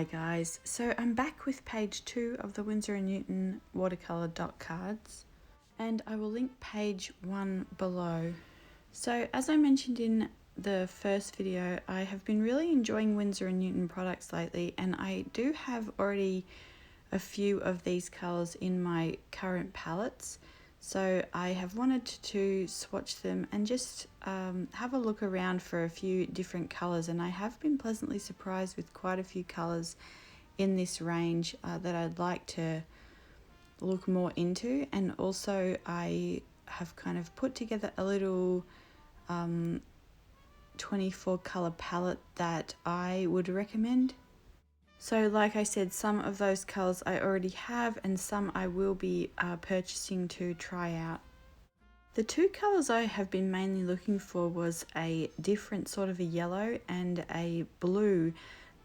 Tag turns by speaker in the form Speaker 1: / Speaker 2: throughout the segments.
Speaker 1: Hi guys, so I'm back with page 2 of the Winsor & Newton watercolor dot cards, and I will link page 1 below. So as I mentioned in the first video, I have been really enjoying Winsor & Newton products lately, and I do have already a few of these colours in my current palettes. So I have wanted to swatch them and just have a look around for a few different colours, and I have been pleasantly surprised with quite a few colours in this range that I'd like to look more into. And also I have kind of put together a little 24 colour palette that I would recommend. So like I said, some of those colours I already have and some I will be purchasing to try out. The two colours I have been mainly looking for was a different sort of a yellow and a blue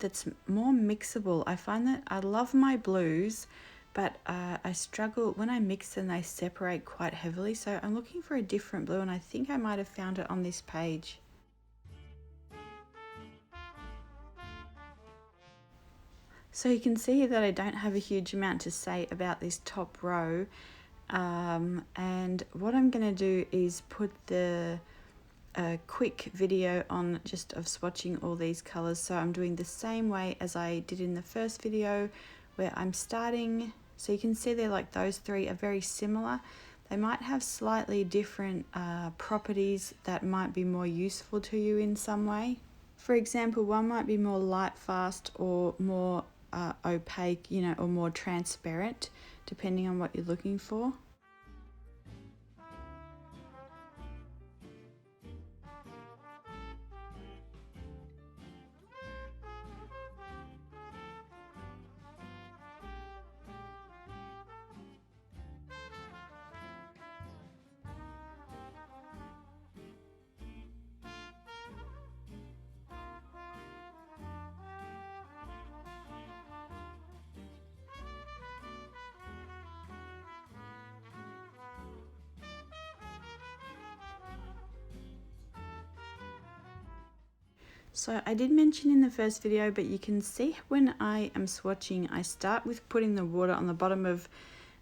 Speaker 1: that's more mixable. I find that I love my blues, but I struggle when I mix them, they separate quite heavily. So I'm looking for a different blue, and I think I might have found it on this page. So you can see that I don't have a huge amount to say about this top row, and what I'm going to do is put the quick video on just of swatching all these colours. So I'm doing the same way as I did in the first video, where I'm starting, so you can see they're like those three are very similar. They might have slightly different properties that might be more useful to you in some way. For example, one might be more light fast or more opaque, you know, or more transparent, depending on what you're looking for. So I did mention in the first video, but you can see when I am swatching, I start with putting the water on the bottom of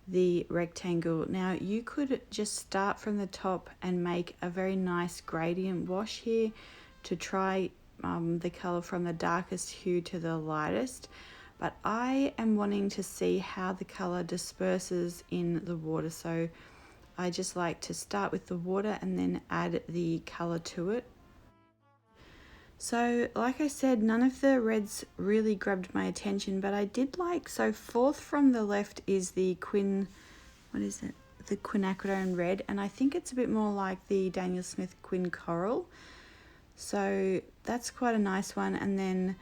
Speaker 1: the rectangle. Now you could just start from the top and make a very nice gradient wash here to try the colour from the darkest hue to the lightest, but I am wanting to see how the colour disperses in the water. So I just like to start with the water and then add the colour to it. So like I said, none of the reds really grabbed my attention, but I did like, so fourth from the left is the the quinacridone red, and I think it's a bit more like the Daniel Smith Quin Coral. So that's quite a nice one. And then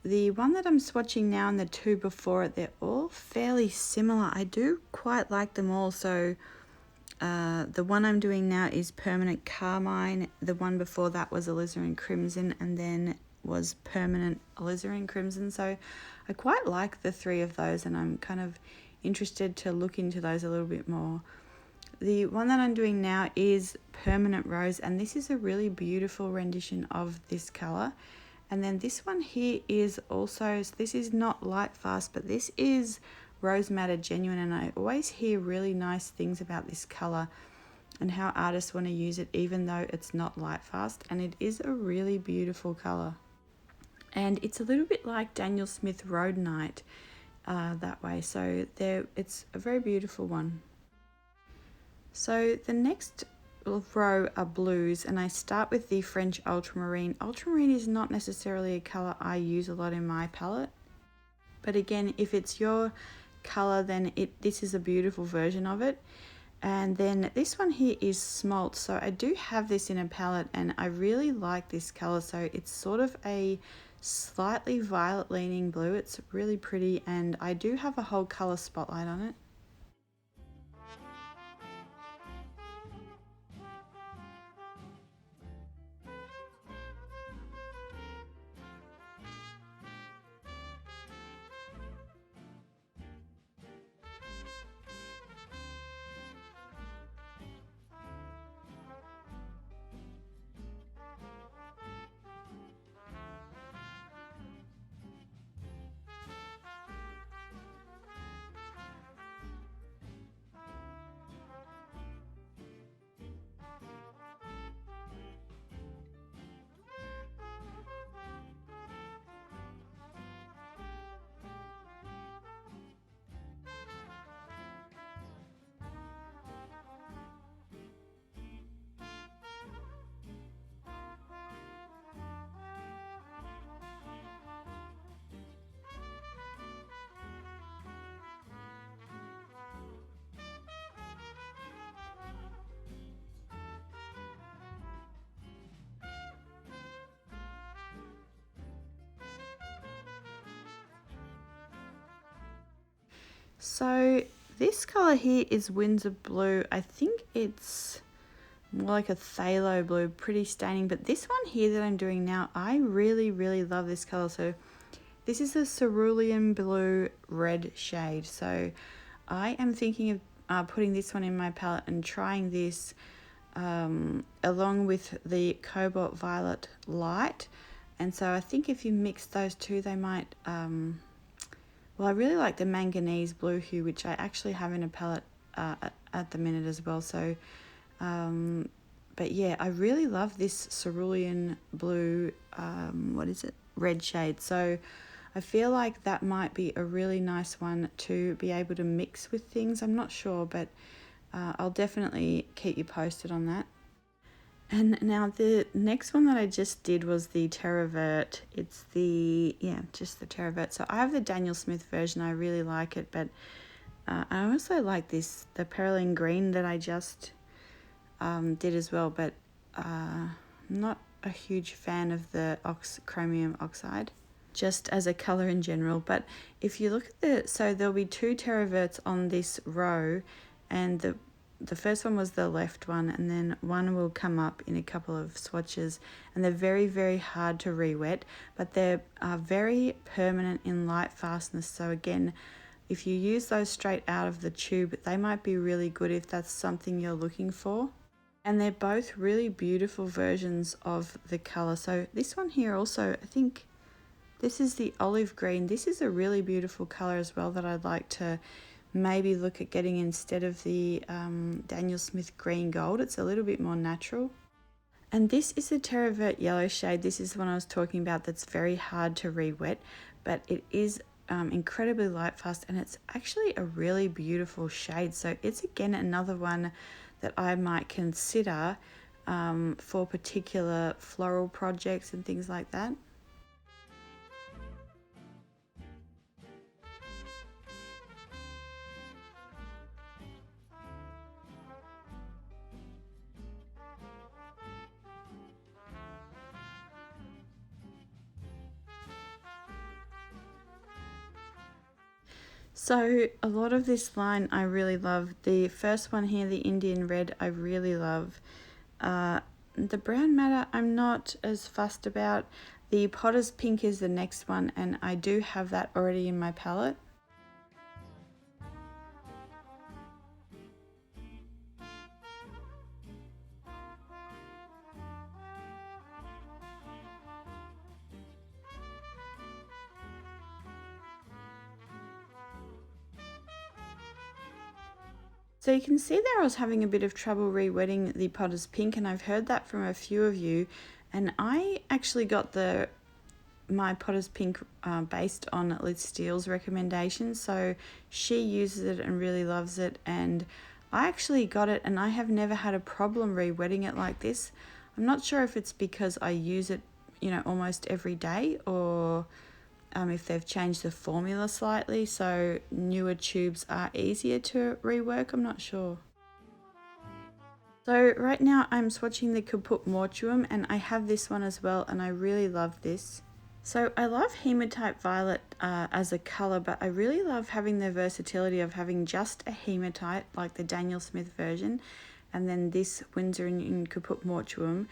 Speaker 1: the one that I'm swatching now and the two before it, they're all fairly similar. I do quite like them all. So the one I'm doing now is Permanent Carmine. The one before that was Alizarin Crimson, and then was Permanent Alizarin Crimson. So I quite like the three of those, and I'm kind of interested to look into those a little bit more. The one that I'm doing now is Permanent Rose, and this is a really beautiful rendition of this colour. And then this one here is also, so this is not light fast, but this is Rose Madder Genuine, and I always hear really nice things about this colour and how artists want to use it even though it's not light fast, and it is a really beautiful colour. And it's a little bit like Daniel Smith Rhodonite that way, so it's a very beautiful one. So the next row are blues, and I start with the French Ultramarine. Ultramarine is not necessarily a colour I use a lot in my palette, but again, if it's your colour, then this is a beautiful version of it. And then this one here is Smalt. So I do have this in a palette, and I really like this colour. So it's sort of a slightly violet leaning blue. It's really pretty, and I do have a whole colour spotlight on it. So this colour here is Windsor Blue. I think it's more like a phthalo blue, pretty staining. But this one here that I'm doing now, I really, really love this colour. So this is a cerulean blue red shade. So I am thinking of putting this one in my palette and trying this along with the cobalt violet light. And so I think if you mix those two, they might well, I really like the manganese blue hue, which I actually have in a palette at the minute as well. So but yeah, I really love this cerulean blue what is it, red shade. So I feel like that might be a really nice one to be able to mix with things. I'm not sure, but I'll definitely keep you posted on that. And now the next one that I just did was the Terravert. It's the, yeah, just the Terravert. So I have the Daniel Smith version. I really like it, but I also like this, the Perylene Green that I just did as well, but not a huge fan of the chromium oxide, just as a color in general. But if you look at so there'll be two Terraverts on this row, and the first one was the left one, and then one will come up in a couple of swatches, and they're very, very hard to re-wet, but they're very permanent in light fastness. So again, if you use those straight out of the tube, they might be really good if that's something you're looking for. And they're both really beautiful versions of the color. So this one here also, I think this is the olive green. This is a really beautiful color as well that I'd like to maybe look at getting instead of the Daniel Smith green gold. It's a little bit more natural. And this is the Terravert yellow shade. This is the one I was talking about that's very hard to re-wet, but it is incredibly light fast, and it's actually a really beautiful shade. So it's again another one that I might consider for particular floral projects and things like that. So a lot of this line I really love. The first one here, the Indian red, I really love. The brown matter I'm not as fussed about. The Potter's Pink is the next one, and I do have that already in my palette. So you can see there I was having a bit of trouble re-wetting the Potter's Pink, and I've heard that from a few of you, and I actually got my Potter's Pink based on Liz Steele's recommendations. So she uses it and really loves it, and I actually got it and I have never had a problem re-wetting it like this. I'm not sure if it's because I use it, you know, almost every day, or if they've changed the formula slightly, so newer tubes are easier to rework. I'm not sure. So right now I'm swatching the Caput Mortuum, and I have this one as well, and I really love this. So I love hematite violet as a colour, but I really love having the versatility of having just a hematite like the Daniel Smith version, and then this Windsor in Caput Mortuum,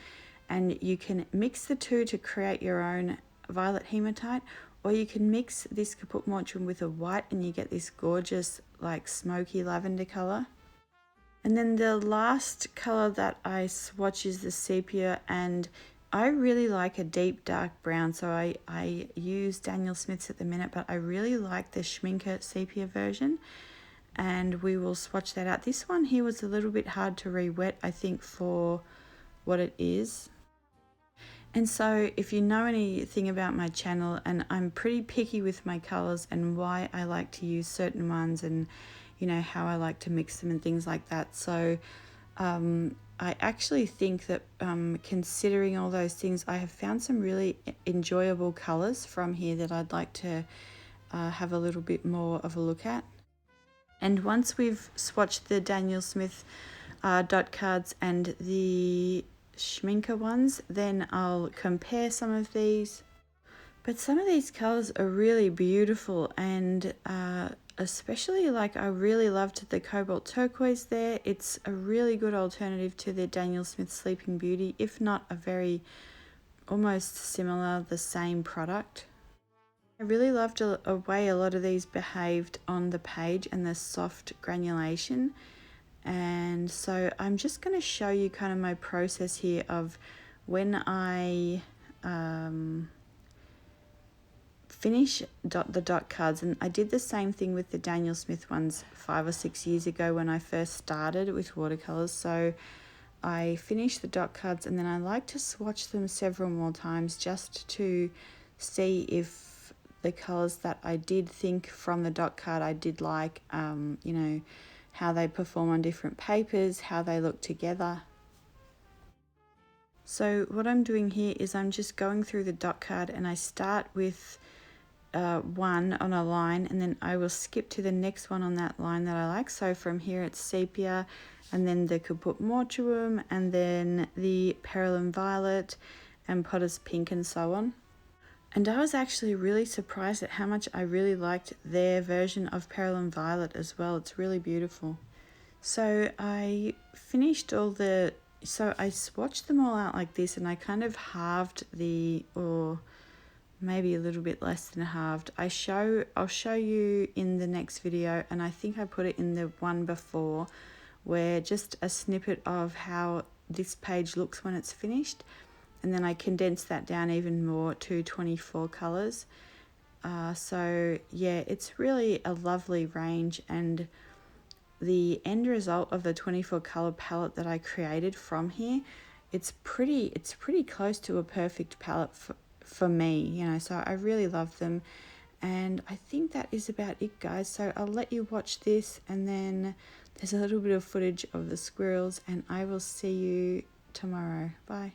Speaker 1: and you can mix the two to create your own violet hematite, or you can mix this Caput Mortuum with a white and you get this gorgeous like smoky lavender colour. And then the last colour that I swatch is the Sepia, and I really like a deep dark brown, so I use Daniel Smith's at the minute, but I really like the Schminke Sepia version, and we will swatch that out. This one here was a little bit hard to re-wet, I think, for what it is. And so if you know anything about my channel, and I'm pretty picky with my colours and why I like to use certain ones, and you know how I like to mix them and things like that. So I actually think that considering all those things, I have found some really enjoyable colours from here that I'd like to have a little bit more of a look at. And once we've swatched the Daniel Smith dot cards and the Schminke ones, then I'll compare some of these. But some of these colours are really beautiful, and especially like I really loved the cobalt turquoise there. It's a really good alternative to the Daniel Smith Sleeping Beauty, if not a very almost similar, the same product. I really loved a way a lot of these behaved on the page and the soft granulation. And so I'm just going to show you kind of my process here of when I finish the dot cards. And I did the same thing with the Daniel Smith ones 5 or 6 years ago when I first started with watercolors. So I finish the dot cards and then I like to swatch them several more times just to see if the colors that I did think from the dot card I did like, you know, how they perform on different papers, how they look together. So what I'm doing here is I'm just going through the dot card and I start with one on a line, and then I will skip to the next one on that line that I like. So from here it's Sepia, and then the Caput Mortuum, and then the Heirloom Violet and Potter's Pink, and so on. And I was actually really surprised at how much I really liked their version of Heirloom Violet as well. It's really beautiful. So I finished all the, so I swatched them all out like this, and I kind of halved the, or maybe a little bit less than halved. I'll show you in the next video, and I think I put it in the one before, where just a snippet of how this page looks when it's finished, and then I condensed that down even more to 24 colors. So yeah, it's really a lovely range, and the end result of the 24 color palette that I created from here, it's pretty close to a perfect palette for me, you know, so I really love them. And I think that is about it, guys. So I'll let you watch this, and then there's a little bit of footage of the squirrels, and I will see you tomorrow. Bye.